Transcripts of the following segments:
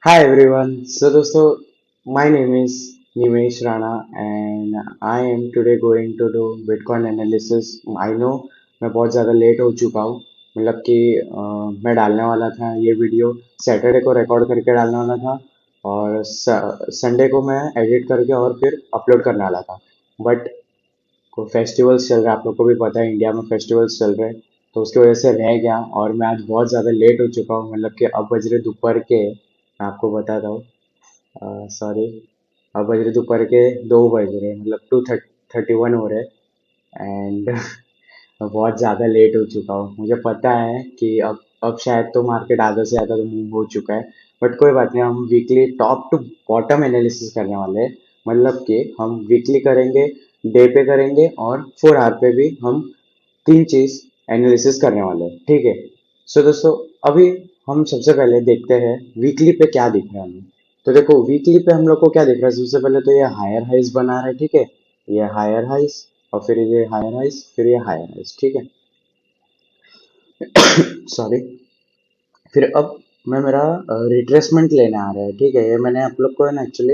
Hi everyone. So दोस्तों, my name is Nimesh Rana and I am today going to do Bitcoin analysis. I know मैं बहुत ज़्यादा late हो चुका हूँ। मतलब कि मैं डालने वाला था ये वीडियो सैटरडे को रिकॉर्ड करके डालने वाला था और संडे को मैं एडिट करके और फिर अपलोड करने वाला था। बट को फेस्टिवल्स चल रहा है, आप लोग को भी पता है इंडिया में फेस्टिवल्स चल रहे हैं, तो उसकी वजह से रह गया और मैं आज बहुत ज़्यादा लेट हो चुका हूँ। मतलब कि अब बज रहे दोपहर के, मैं आपको बताता हूँ, सॉरी, अब बज रहे दोपहर के 2 बज रहे, मतलब 2:31 हो रहे एंड मैं बहुत ज़्यादा लेट हो चुका हूँ। मुझे पता है कि अब शायद तो मार्केट आधा से ज़्यादा तो मूव हो चुका है, बट कोई बात नहीं, हम weekly top to bottom analysis करने वाले हैं। मतलब कि हम वीकली करेंगे, डे पे करेंगे और 4 आवर पे भी हम तीन चीज एनालिसिस करने वाले हैं, ठीक है। सो दोस्तों, अभी हम सबसे पहले देखते हैं वीकली पे क्या दिख रहा है हमें। तो देखो, वीकली पे हम लोग को क्या दिख रहा है, सबसे पहले तो ये हायर हाइस बना रहा है, ठीक है। ये हायर हाइस और फिर ये हायर हाइस, फिर ये हायर हाइस, ठीक है। सॉरी। फिर अब मैं मेरा रिट्रेसमेंट लेने आ रहा है, ठीक है। ये मैंने आप लोग को है ना एक्चुअली,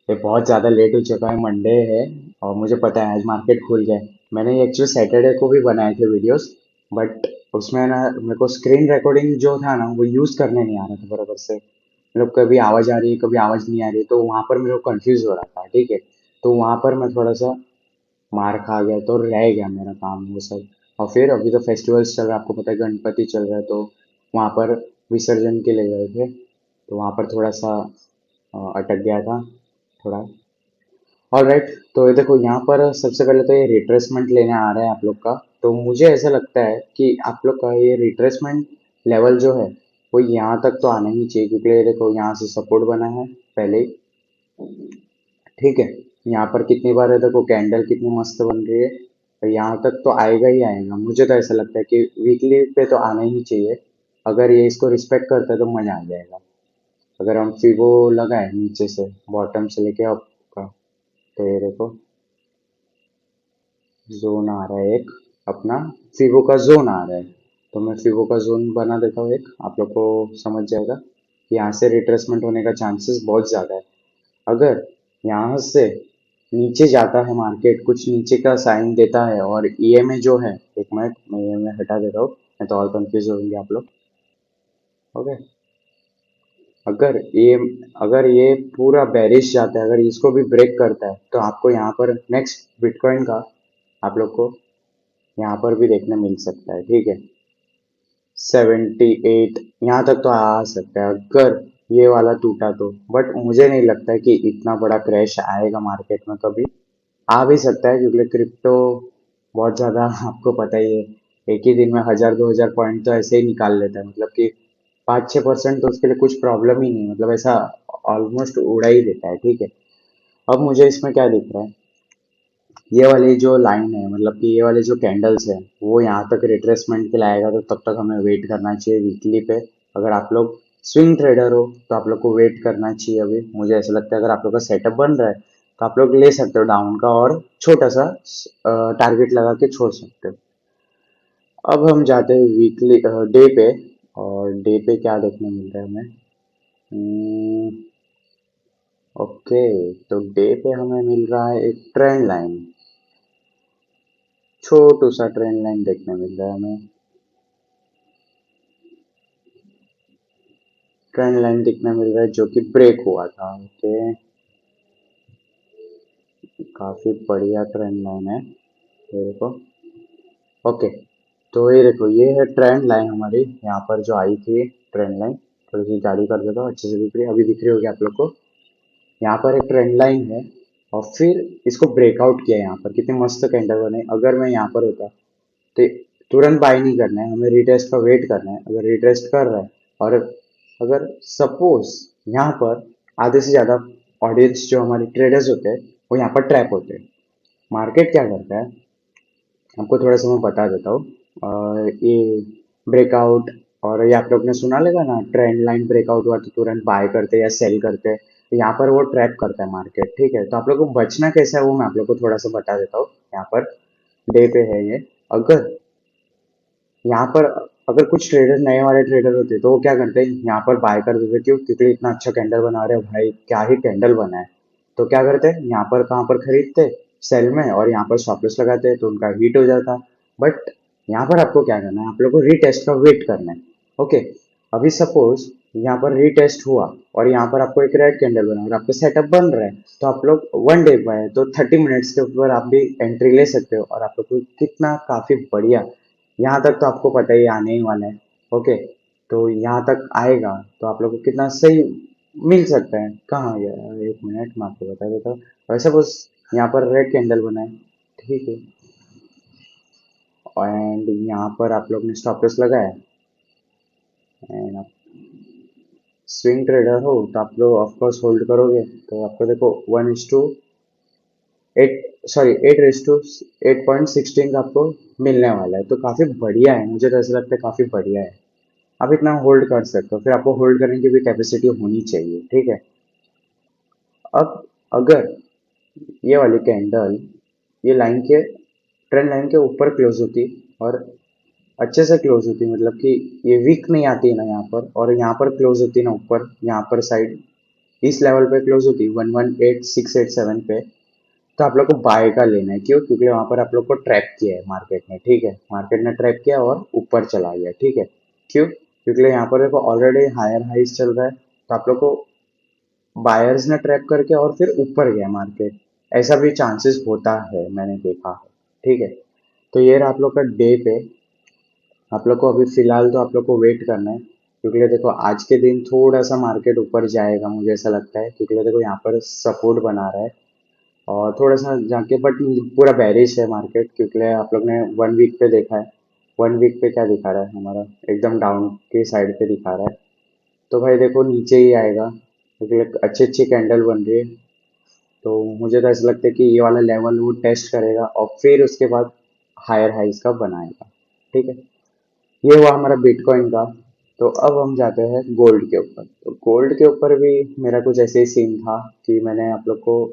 ये बहुत ज़्यादा लेट हो चुका है, मंडे है और मुझे पता है आज मार्केट खुल जाए। मैंने ये एक्चुअली सैटरडे को भी बनाए थे वीडियोस, बट उसमें ना मेरे को स्क्रीन रिकॉर्डिंग जो था ना वो यूज़ करने नहीं आ रहा था बराबर से। मतलब कभी आवाज़ आ रही है, कभी आवाज़ नहीं आ रही, तो वहाँ पर मेरे को कंफ्यूज हो रहा था, ठीक है। तो वहाँ पर मैं थोड़ा सा मार खा गया, तो रह गया मेरा काम वो सब। और फिर अभी तो फेस्टिवल्स चल रहा है, आपको पता है गणपति चल रहा है, तो वहाँ पर विसर्जन के लिए गए थे, तो वहाँ पर थोड़ा सा अटक गया था थोड़ा। ऑलराइट, तो ये देखो यहाँ पर सबसे पहले तो ये रिट्रेसमेंट लेने आ रहा है आप लोग का। तो मुझे ऐसा लगता है कि आप लोग का ये रिट्रेसमेंट लेवल जो है वो यहाँ तक तो आना ही चाहिए, क्योंकि ये देखो यहाँ से सपोर्ट बना है पहले ही, ठीक है। यहाँ पर कितनी बार है देखो, कैंडल कितनी मस्त बन रही है, तो यहाँ तक तो आएगा ही आएगा। मुझे तो ऐसा लगता है कि वीकली पे तो आना ही चाहिए। अगर ये इसको रिस्पेक्ट करता है तो मजा आ जाएगा। अगर हम फिबो लगाए नीचे से, बॉटम से लेके अप का, तो ये देखो जोन आ रहा है एक अपना, फिबो का जोन आ रहा है। तो मैं फिबो का जोन बना देता हूँ एक, आप लोग को समझ जाएगा कि यहाँ से रिट्रेसमेंट होने का चांसेस बहुत ज़्यादा है। अगर यहाँ से नीचे जाता है मार्केट, कुछ नीचे का साइन देता है और ईएमए जो है, एक मिनट मैं ईएमए हटा देता हूँ, मैं तो और कंफ्यूज होंगे आप लोग। ओके, अगर ये अगर ये पूरा बेरिश जाता है, अगर इसको भी ब्रेक करता है, तो आपको यहाँ पर नेक्स्ट बिटकॉइन का आप लोग को यहाँ पर भी देखने मिल सकता है, ठीक है। 78 यहाँ तक तो आ सकता है अगर ये वाला टूटा तो, बट मुझे नहीं लगता है कि इतना बड़ा क्रैश आएगा मार्केट में कभी। आ भी सकता है क्योंकि क्रिप्टो बहुत ज़्यादा आपको पता ही है, एक ही दिन में 1000-2000 पॉइंट तो ऐसे ही निकाल लेता है। मतलब कि 5-6% तो उसके लिए कुछ प्रॉब्लम ही नहीं, मतलब ऐसा ऑलमोस्ट उड़ा ही देता है, ठीक है। अब मुझे इसमें क्या दिख रहा है, ये वाली जो लाइन है, मतलब कि ये वाले जो कैंडल्स है, वो यहाँ तक रिट्रेसमेंट के लाएगा, तो तब तक हमें वेट करना चाहिए वीकली पे। अगर आप लोग स्विंग ट्रेडर हो तो आप लोग को वेट करना चाहिए। अभी मुझे ऐसा लगता है अगर आप लोग का सेटअप बन रहा है तो आप लोग ले सकते हो डाउन का और छोटा सा टारगेट लगा के छोड़ सकते हो। अब हम जाते हैं वीकली डे पे, और डे पे क्या देखने मिल रहा है हमें। ओके, तो डे पे हमें मिल रहा है एक ट्रेंड लाइन, छोटू सा ट्रेंड लाइन देखने मिल रहा है हमें। ट्रेंड लाइन दिखने मिल रहा है जो कि ब्रेक हुआ था, ओके। काफी बढ़िया ट्रेंड लाइन है, ये देखो। ओके, तो ये देखो, ये है ट्रेंड लाइन हमारी, यहाँ पर जो आई थी ट्रेंड लाइन। थोड़ी सी गाड़ी कर देता हूँ, अच्छे से दिख रही है, अभी दिख रही होगी आप लोग को। यहाँ पर एक ट्रेंड लाइन है और फिर इसको ब्रेकआउट किया, यहाँ पर कितने मस्त कैंडल बने। अगर मैं यहाँ पर होता तो तुरंत बाय नहीं करना है, हमें रिटेस्ट का वेट करना है। अगर रिटेस्ट कर रहा है और अगर सपोज यहाँ पर आधे से ज़्यादा ऑडियंस जो हमारे ट्रेडर्स होते हैं वो यहाँ पर ट्रैप होते हैं, मार्केट क्या करता है आपको थोड़ा सा मैं बता देता हूँ। ये ब्रेकआउट, और ये आप लोग ने सुना लेगा ना, ट्रेंड लाइन ब्रेकआउट हुआ तो तुरंत बाय करते या सेल करते, तो यहाँ पर वो ट्रैप करता है मार्केट, ठीक है। तो आप लोग को बचना कैसा है वो मैं आप लोग को थोड़ा सा बता देता हूँ। यहाँ पर डे पे है ये, अगर यहाँ पर अगर कुछ ट्रेडर नए वाले ट्रेडर होते तो वो क्या करते हैं, यहाँ पर बाय कर देते। क्यों? क्योंकि इतना अच्छा कैंडल बना रहे हो भाई, क्या ही कैंडल बना है। तो क्या करते हैं, यहाँ पर कहाँ पर खरीदते, सेल में, और यहाँ पर स्टॉप लॉस लगाते तो उनका हिट हो जाता। बट यहाँ पर आपको क्या करना है, आप लोगों को रीटेस्ट का वेट करना है। ओके, अभी सपोज यहाँ पर रीटेस्ट हुआ और यहाँ पर आपको एक रेड कैंडल बना और आपका सेटअप बन रहा है, तो आप लोग वन डे पे है तो 30 मिनट्स के ऊपर आप भी एंट्री ले सकते हो और आप लोग को कितना काफी बढ़िया। यहाँ तक तो आपको पता ही आने ही वाला है। ओके, तो यहाँ तक आएगा तो आप लोग को कितना सही मिल सकता है। कहाँ गया, एक मिनट मैं आपको बता देता हूँ। वैसे बस यहाँ पर रेड कैंडल बना है, ठीक है, एंड यहाँ पर आप लोग ने स्टॉप लॉस लगाया, एंड आप स्विंग ट्रेडर हो तो आप लोग ऑफकोर्स होल्ड करोगे। तो आपको देखो 1:8, सॉरी 8:8.16 का आपको मिलने वाला है। तो काफी बढ़िया है, मुझे तो ऐसा लगता है काफी बढ़िया है। आप इतना होल्ड कर सकते हो, फिर आपको होल्ड करने की भी कैपेसिटी होनी चाहिए, ठीक है। अब अगर ये वाली कैंडल ये लाइन के ट्रेंड लाइन के ऊपर क्लोज होती और अच्छे से क्लोज होती, मतलब कि ये वीक नहीं आती है ना यहाँ पर, और यहाँ पर क्लोज होती ना ऊपर, यहाँ पर साइड इस लेवल पे क्लोज होती 118,687 पे, तो आप लोग को बाय का लेना है। क्यों? क्योंकि वहां पर आप लोग को ट्रैप किया है मार्केट ने, ठीक है, मार्केट ने ट्रैप किया और ऊपर चला गया, ठीक है। क्यों? क्योंकि यहाँ पर देखो ऑलरेडी हायर हाइस चल रहा है, तो आप लोग को बायर्स ने ट्रैप करके और फिर ऊपर गया मार्केट, ऐसा भी चांसेस होता है, मैंने देखा है, ठीक है। तो ये रहा आप लोग का डे पे। आप लोग को अभी फिलहाल तो आप लोग को वेट करना है, क्योंकि देखो आज के दिन थोड़ा सा मार्केट ऊपर जाएगा, मुझे ऐसा लगता है, क्योंकि देखो यहाँ पर सपोर्ट बना रहा है और थोड़ा सा जाके, बट पूरा बेरिश है मार्केट, क्योंकि आप लोग ने 1 वीक पे देखा है। 1 वीक पे क्या दिखा रहा है हमारा, एकदम डाउन के साइड पे दिखा रहा है। तो भाई देखो नीचे ही आएगा, क्योंकि एक अच्छी अच्छी कैंडल बन रही है। तो मुझे तो ऐसा लगता है कि ये वाला लेवल वो टेस्ट करेगा और फिर उसके बाद हायर हाइज का बनाएगा, ठीक है। ये हुआ हमारा बिटकॉइन का। तो अब हम जाते हैं गोल्ड के ऊपर। तो गोल्ड के ऊपर भी मेरा कुछ ऐसे ही सीन था कि मैंने आप लोग को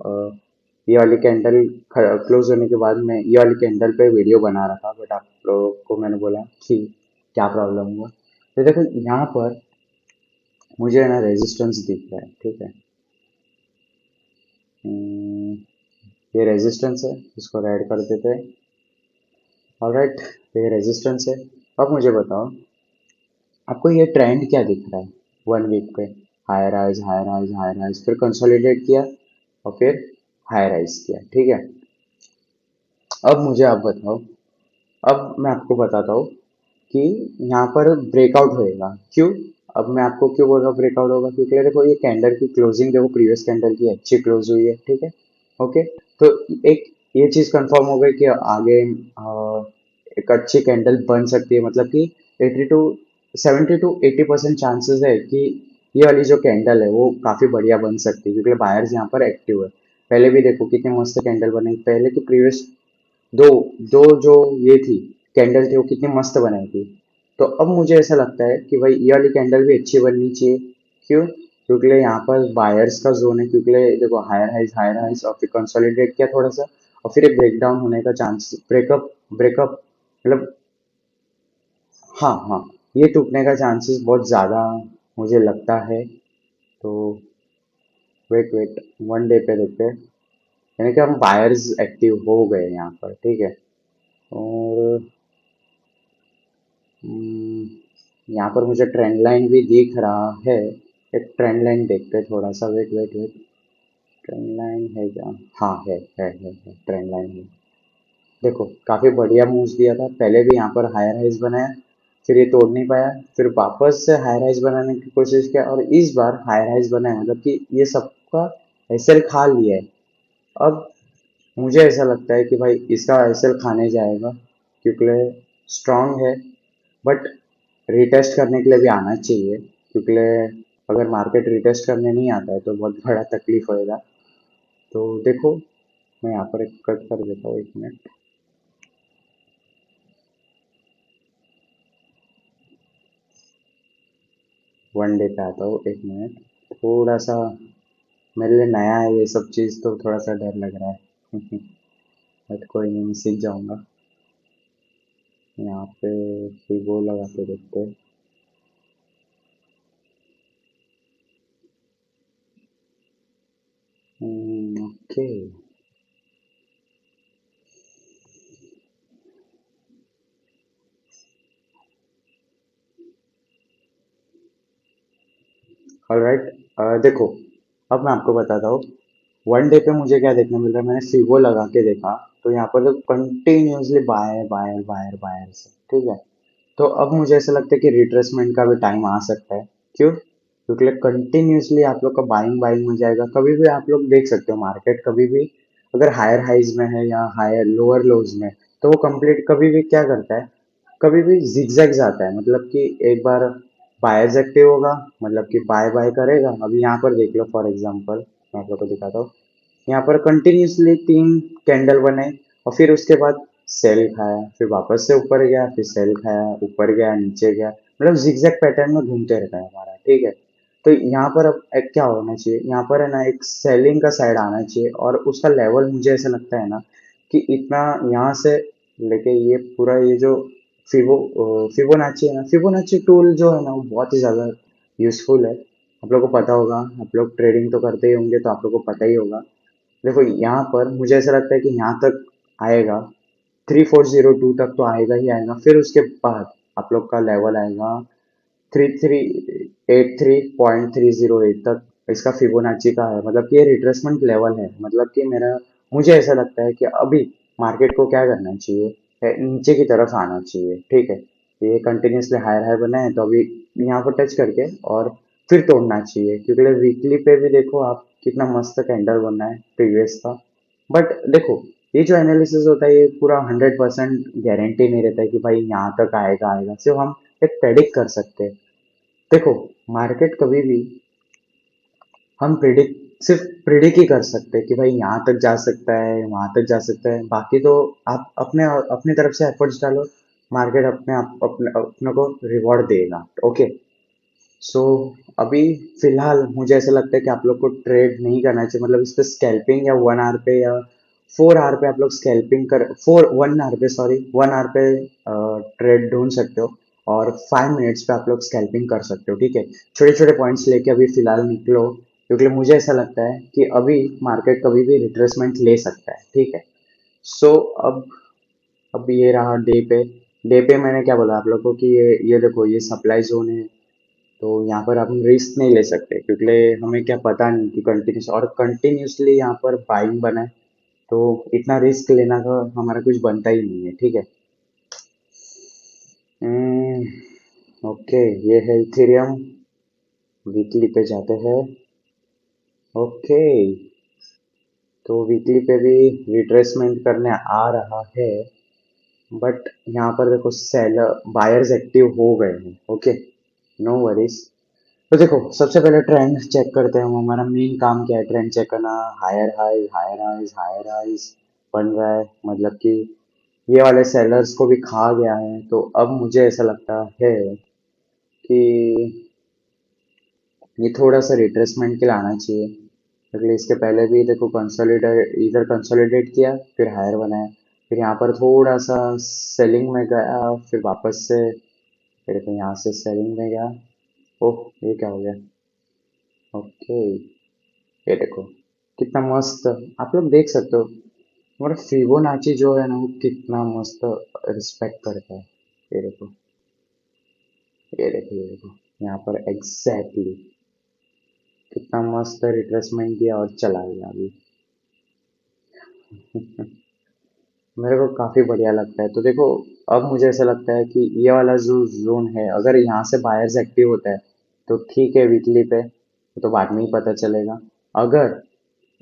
ये वाली कैंडल क्लोज होने के बाद मैं ये वाली कैंडल पे वीडियो बना रहा था, बट आप लोगों को मैंने बोला कि क्या प्रॉब्लम हुआ। तो देखो यहाँ पर मुझे ना रेजिस्टेंस दिख रहा है, ठीक है। हम्म, ये रेजिस्टेंस है, इसको ऐड कर देते हैं। ऑलराइट, ये रेजिस्टेंस है। अब मुझे बताओ, आपको ये ट्रेंड क्या दिख रहा है 1 वीक पे? Higher rise, higher rise, higher rise, फिर कंसोलिडेट किया और फिर हायर राइज किया, ठीक है। अब मुझे आप बताओ, अब मैं आपको बताता हूँ कि यहाँ पर ब्रेकआउट होएगा। क्यों? अब मैं आपको क्यों बोल रहा हूँ ब्रेकआउट होगा, क्योंकि देखो ये कैंडल की क्लोजिंग देखो, प्रीवियस कैंडल की अच्छी क्लोज हुई है, ठीक है। ओके, तो एक ये चीज कंफर्म हो गई कि आगे एक अच्छी कैंडल बन सकती है, मतलब कि 70 to 80% चांसेस है कि ये वाली जो कैंडल है वो काफी बढ़िया बन सकती है, क्योंकि बायर्स यहाँ पर एक्टिव है। पहले भी देखो कितने मस्त कैंडल बने, पहले की प्रीवियस दो दो जो ये थी कैंडल थी वो कितनी मस्त बनाई थी। तो अब मुझे ऐसा लगता है कि भाई ये वाली कैंडल भी अच्छी बननी चाहिए। क्यों? क्योंकि यहाँ पर बायर्स का जोन है, क्योंकि देखो हायर हाइज और फिर कंसोलिडेट किया थोड़ा सा और फिर एक ब्रेकडाउन होने का चांस, ब्रेकअप ब्रेकअप मतलब, हाँ हाँ, ये टूटने का चांसेस बहुत ज़्यादा मुझे लगता है। तो वेट वेट, 1 डे पे देखते हैं, यानी कि हम बायर्स एक्टिव हो गए यहाँ पर, ठीक है। और यहाँ पर मुझे ट्रेंड लाइन भी दिख रहा है। एक ट्रेंड लाइन देखते हैं थोड़ा सा, wait wait wait, trend line है क्या? हाँ है ट्रेंड लाइन है। देखो काफी बढ़िया मूव्स दिया था, पहले भी यहाँ पर हायर हाइज बनाया, फिर ये तोड़ नहीं पाया, फिर वापस से हायर हाइज बनाने की कोशिश किया और इस बार हायर हाइज बनाया, मतलब कि ये सबका एसएल खा लिया है। अब मुझे ऐसा लगता है कि भाई इसका एसएल खाने जाएगा, क्योंकि स्ट्रांग है, बट रिटेस्ट करने के लिए भी आना चाहिए, क्योंकि अगर मार्केट रिटेस्ट करने नहीं आता है तो बहुत बड़ा तकलीफ होएगा। तो देखो मैं यहाँ पर एक कट कर देता हूँ, 1 मिनट। 1 डे पे आता हूँ, 1 मिनट। थोड़ा सा मेरे लिए नया है ये सब चीज़, तो थोड़ा सा डर लग रहा है बट कोई नहीं, मैं सीख जाऊंगा। यहाँ पे फिगो लगा के देखते हैं। ओके। ऑलराइट। देखो, अब मैं आपको बताता हूँ। वन डे पे मुझे क्या देखने मिल रहा है, मैंने फिगो लगा के देखा तो यहाँ पर तो continuously buyer buyer buyer buyer से, ठीक है। तो अब मुझे ऐसा लगता है कि रिट्रेसमेंट का भी टाइम आ सकता है। क्यों? क्योंकि कंटिन्यूअसली आप लोग का बाइंग बाइंग हो जाएगा। कभी भी आप लोग देख सकते हो मार्केट कभी भी अगर हायर हाइज में है या हायर लोअर लोज में, तो वो कंप्लीट कभी भी क्या करता है, कभी भी जिगजैग आता है। मतलब कि एक बार बायर्स एक्टिव होगा, मतलब कि बाय बाय करेगा। अभी यहाँ पर देख लो फॉर एग्जांपल, मैं आप लोग को दिखाता हूँ। यहाँ पर कंटिन्यूअसली 3 कैंडल बने और फिर उसके बाद सेल खाया, फिर वापस से ऊपर गया, फिर सेल खाया, ऊपर गया, नीचे गया। मतलब जिगजैग पैटर्न में घूमते रहता है हमारा, ठीक है। तो यहाँ पर अब एक क्या होना चाहिए, यहाँ पर है ना एक सेलिंग का साइड आना चाहिए और उसका लेवल मुझे ऐसा लगता है ना कि इतना यहाँ से लेके ये पूरा ये जो फिबोनाची है ना, फिबोनाची टूल जो है ना वो बहुत ही ज़्यादा यूजफुल है। आप लोग को पता होगा, आप लोग ट्रेडिंग तो करते ही होंगे तो आप लोग को पता ही होगा। देखो यहाँ पर मुझे ऐसा लगता है कि यहाँ तक आएगा, 3402 तक तो आएगा ही आएगा। फिर उसके बाद आप लोग का लेवल आएगा 3383.308 तक। इसका फिबोनाची का है, मतलब कि ये रिट्रेसमेंट लेवल है। मतलब कि मेरा मुझे ऐसा लगता है कि अभी मार्केट को क्या करना चाहिए, नीचे की तरफ आना चाहिए, ठीक है। ये कंटिन्यूसली हायर हाई बना है तो अभी यहाँ पर टच करके और फिर तोड़ना चाहिए। क्योंकि वीकली पे भी देखो आप कितना मस्त कैंडल बना है प्रीवियस का। बट देखो, ये जो एनालिसिस होता है ये पूरा 100% गारंटी नहीं रहता है कि भाई यहाँ तक आएगा आएगा। सिर्फ हम एक प्रेडिक्ट कर सकते हैं। देखो, मार्केट कभी भी हम प्रिडिक्ट सिर्फ प्रिडिक्ट ही कर सकते हैं कि भाई यहाँ तक जा सकता है, वहां तक जा सकता है। बाकी तो आप अपने अपनी तरफ से एफर्ट्स डालो, मार्केट अपने आप अपने को रिवॉर्ड देगा। ओके। सो अभी फिलहाल मुझे ऐसा लगता है कि आप लोग को ट्रेड नहीं करना चाहिए। मतलब इस पे स्कैल्पिंग या 1 आवर पे या 4 आवर पे आप लोग स्कैल्पिंग कर 1 आवर पे, सॉरी 1 आवर पे ट्रेड ढूंढ सकते हो। और 5 मिनट्स पे आप लोग स्कैल्पिंग कर सकते हो, ठीक है। छोटे छोटे पॉइंट्स लेके अभी फिलहाल निकलो, क्योंकि मुझे ऐसा लगता है कि अभी मार्केट कभी भी रिट्रेसमेंट ले सकता है, ठीक है। सो अब ये रहा डे पे मैंने क्या बोला आप लोग को कि ये देखो ये सप्लाई जोन है। तो यहाँ पर हम रिस्क नहीं ले सकते क्योंकि हमें क्या पता नहीं कि कंटिन्यूसली यहाँ पर बाइंग बना है। तो इतना रिस्क लेना का हमारा कुछ बनता ही नहीं है, ठीक है। ओके, ये है इथेरियम। वीकली पे जाते हैं। ओके, तो वीकली पे भी रिट्रेसमेंट करने आ रहा है। बट यहाँ पर देखो सेलर बायर्स एक्टिव हो गए हैं। Okay, no worries. तो देखो सबसे पहले ट्रेंड चेक करते हैं हम। हमारा मेन काम क्या है, ट्रेंड चेक करना। Higher high higher highs higher highs बन रहा है, मतलब कि ये वाले सेलर्स को भी खा गया है। तो अब मुझे ऐसा लगता है कि ये थोड़ा सा रिट्रेसमेंट के लिए आना चाहिए। इसलिए इसके पहले भी देखो कंसोलिडेट, इधर कंसोलिडेट किया, फिर हायर बनाया, फिर यहाँ पर थोड़ा सा सेलिंग में गया, फिर वापस से फिर यहाँ से सेलिंग में गया। ओह, ये क्या हो गया। ओके, ये देखो कितना मस्त। आप लोग देख सकते हो हमारा फिबोनाची जो है ना वो कितना मस्त रिस्पेक्ट करता है। ये देखो, ये देखो, ये देखो। यहाँ पर एग्जैक्टली कितना मस्त रिट्रेसमेंट दिया और चला गया अभी। मेरे को काफी बढ़िया लगता है। तो देखो, अब मुझे ऐसा लगता है कि ये वाला जो जोन है अगर यहाँ से बायर्स एक्टिव होता है तो ठीक है वीकली पे, तो बाद में ही पता चलेगा। अगर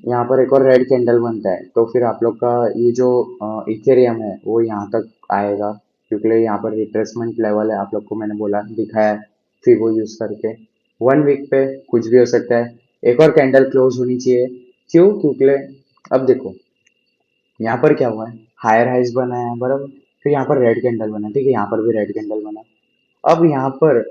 यहाँ पर एक और रेड कैंडल बनता है तो फिर आप लोग का ये जो इथेरियम है वो यहाँ तक आएगा। क्योंकि यहाँ पर रिट्रेसमेंट लेवल है, आप लोग को मैंने बोला दिखाया है फिबो यूज करके। 1 वीक पे कुछ भी हो सकता है। एक और कैंडल क्लोज होनी चाहिए। क्यों? क्योंकि अब देखो यहाँ पर क्या हुआ है, हायर हाइज बना है बराबर, फिर यहाँ पर रेड कैंडल बना, ठीक है, यहाँ पर भी रेड कैंडल बना। अब यहाँ पर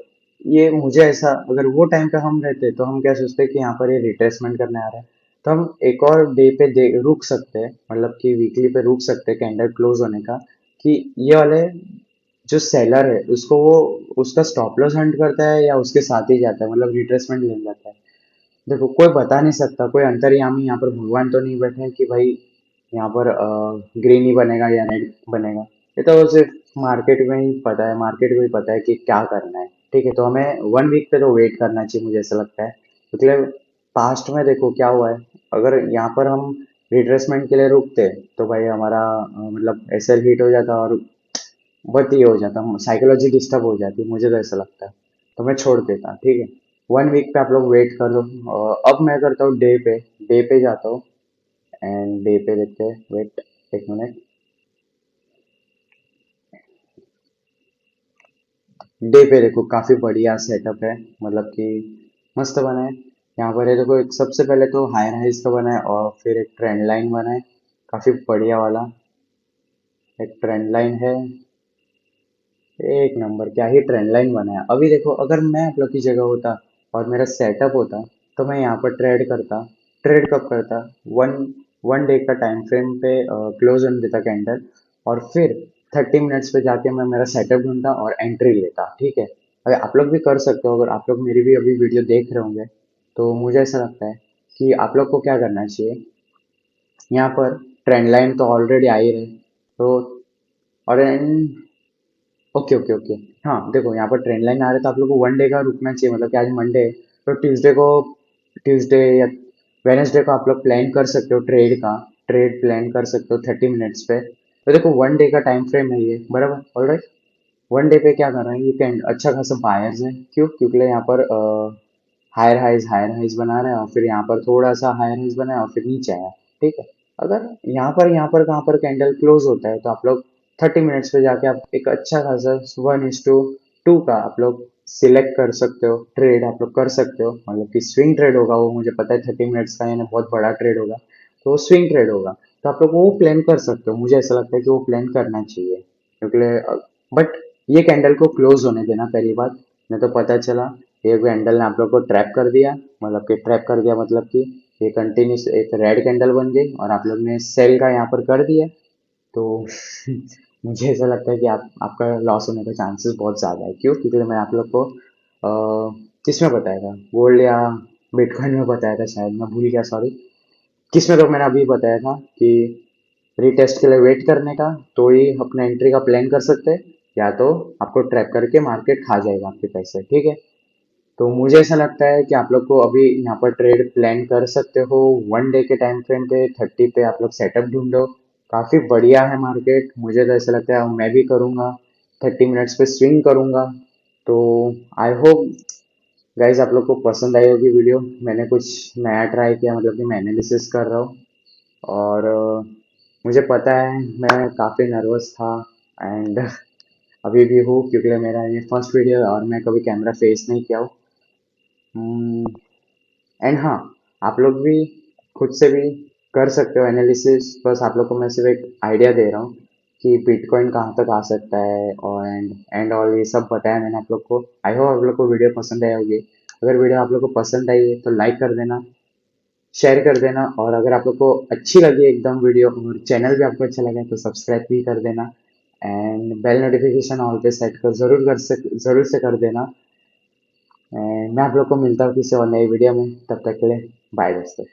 ये मुझे ऐसा, अगर वो टाइम पे हम रहते तो हम क्या सोचते कि यहाँ पर ये रिट्रेसमेंट करने आ रहा है, तो हम एक और डे पे रुक सकते हैं। मतलब कि वीकली पे रुक सकते हैं कैंडल क्लोज होने का, कि ये वाले जो सेलर है उसको वो उसका स्टॉप लॉस हंट करता है या उसके साथ ही जाता है, मतलब रिट्रेसमेंट लेने जाता है। देखो कोई बता नहीं सकता, कोई अंतर्यामी यहाँ पर भगवान तो नहीं बैठे हैं कि भाई यहाँ पर ग्रीन ही बनेगा या रेड बनेगा। ये तो सिर्फ मार्केट में ही पता है, मार्केट को ही पता है कि क्या करना है। ठीक है, तो हमें 1 वीक पे तो वेट करना चाहिए, मुझे ऐसा लगता है। मतलब पास्ट में देखो क्या हुआ है, अगर यहाँ पर हम रिट्रेसमेंट के लिए रुकते तो भाई हमारा मतलब एसएल हिट हो जाता और बहुत ये हो जाता, साइकोलॉजी डिस्टर्ब हो जाती, मुझे तो ऐसा लगता है। तो मैं छोड़ देता, ठीक है। 1 वीक पे आप लोग वेट कर लो। अब मैं करता हूँ डे पे जाता हूँ। एंड डे पे देखते हैं, वेट एक मिनट। डे पे देखो काफी बढ़िया सेटअप है, मतलब कि मस्त बना है। यहाँ पर है देखो, एक सबसे पहले तो हाई राइज का बना है और फिर एक ट्रेंड लाइन बना है, काफी बढ़िया वाला। एक ट्रेंड लाइन है, एक नंबर, क्या ही ट्रेंड लाइन बना है। अभी देखो अगर मैं आप लोग की जगह होता और मेरा सेटअप होता तो मैं यहाँ पर ट्रेड करता। ट्रेड कब करता? वन वन डे का टाइम फ्रेम पे क्लोज होने देता कैंडल, और फिर 30 मिनट्स पे जाके मैं मेरा सेटअप ढूंढता और एंट्री लेता, ठीक है। अगर आप लोग भी कर सकते हो, अगर आप लोग मेरी भी अभी वीडियो देख रहे होंगे, तो मुझे ऐसा लगता है कि आप लोग को क्या करना चाहिए। यहाँ पर ट्रेंड लाइन तो ऑलरेडी आ ही रहे, तो और ओके ओके ओके। हाँ देखो, यहाँ पर ट्रेंड लाइन आ रहा है तो आप लोग को 1 डे का रुकना चाहिए, मतलब कि आज मंडे है तो ट्यूसडे या वेनेसडे को आप लोग प्लान कर सकते हो ट्रेड का। ट्रेड प्लान कर सकते हो 30 मिनट्स पे। तो देखो 1 डे का टाइम फ्रेम है ये, बराबर, ऑलराइट। 1 डे पे क्या कर रहे हैं, ये कैंड अच्छा खासा बायर्स है, क्यों? क्योंकि यहाँ पर हायर हाइज बना रहे हैं और फिर यहाँ पर थोड़ा सा हायर हाइज बना है और फिर नीचे आया, ठीक है। अगर यहाँ पर कहाँ पर कैंडल क्लोज होता है तो आप लोग 30 मिनट्स पे जाके आप एक अच्छा खासा 1:2 का आप लोग सिलेक्ट कर सकते हो, ट्रेड आप लोग कर सकते हो। मतलब कि स्विंग ट्रेड होगा वो, मुझे पता है 30 मिनट्स का यानी बहुत बड़ा ट्रेड होगा, तो वो स्विंग ट्रेड होगा। तो आप लोग वो प्लान कर सकते हो, मुझे ऐसा लगता है कि वो प्लान करना चाहिए, क्योंकि बट ये कैंडल को क्लोज होने देना पहली बात। नहीं तो पता चला ये कैंडल ने आप लोग को ट्रैप कर दिया, मतलब कि ट्रैप कर दिया मतलब कि ये कंटिन्यूस एक रेड कैंडल बन गई और आप लोग ने सेल का यहाँ पर कर दिया, तो मुझे ऐसा लगता है कि आपका लॉस होने का चांसेस बहुत ज़्यादा है। क्यों? क्योंकि मैं आप लोग को किस में बताया था, गोल्ड या बिटकॉइन में बताया था शायद, मैं भूल गया, सॉरी। किस में तो मैंने अभी बताया था कि रीटेस्ट के लिए वेट करने का, तो ही अपने एंट्री का प्लान कर सकते हैं, या तो आपको ट्रैप करके मार्केट खा जाएगा आपके पैसे, ठीक है। तो मुझे ऐसा लगता है कि आप लोग को अभी यहाँ पर ट्रेड प्लान कर सकते हो 1 डे के टाइम फ्रेम पे। 30 पे आप लोग सेटअप ढूंढो, काफ़ी बढ़िया है मार्केट, मुझे तो ऐसा लगता है मैं भी करूँगा, 30 मिनट्स पे स्विंग करूँगा। तो आई होप गाइज आप लोग को पसंद आई होगी वीडियो। मैंने कुछ नया ट्राई किया, मतलब कि मैं एनालिसिस कर रहा हूँ। और मुझे पता है मैं काफ़ी नर्वस था, एंड अभी भी हूँ, क्योंकि मेरा ये फर्स्ट वीडियो है और मैं कभी कैमरा फेस नहीं किया हूँ। एंड हाँ, आप लोग भी खुद से भी कर सकते हो एनालिसिस, बस आप लोग को मैं सिर्फ एक आइडिया दे रहा हूँ कि बिटकॉइन कहाँ तक आ सकता है, और एंड ऑल ये सब बताया मैंने आप लोग को। आई होप आप लोग को वीडियो पसंद आई होगी। अगर वीडियो आप लोग को पसंद आई है तो लाइक कर देना, शेयर कर देना, और अगर आप लोग को अच्छी लगी एकदम वीडियो और चैनल भी आपको अच्छा लगा तो सब्सक्राइब भी कर देना। एंड बेल नोटिफिकेशन ऑल पे सेट कर जरूर से कर देना। एंड मैं आप लोग को मिलता हूँ किसी और नई वीडियो में, तब तक के लिए बाय दोस्तों।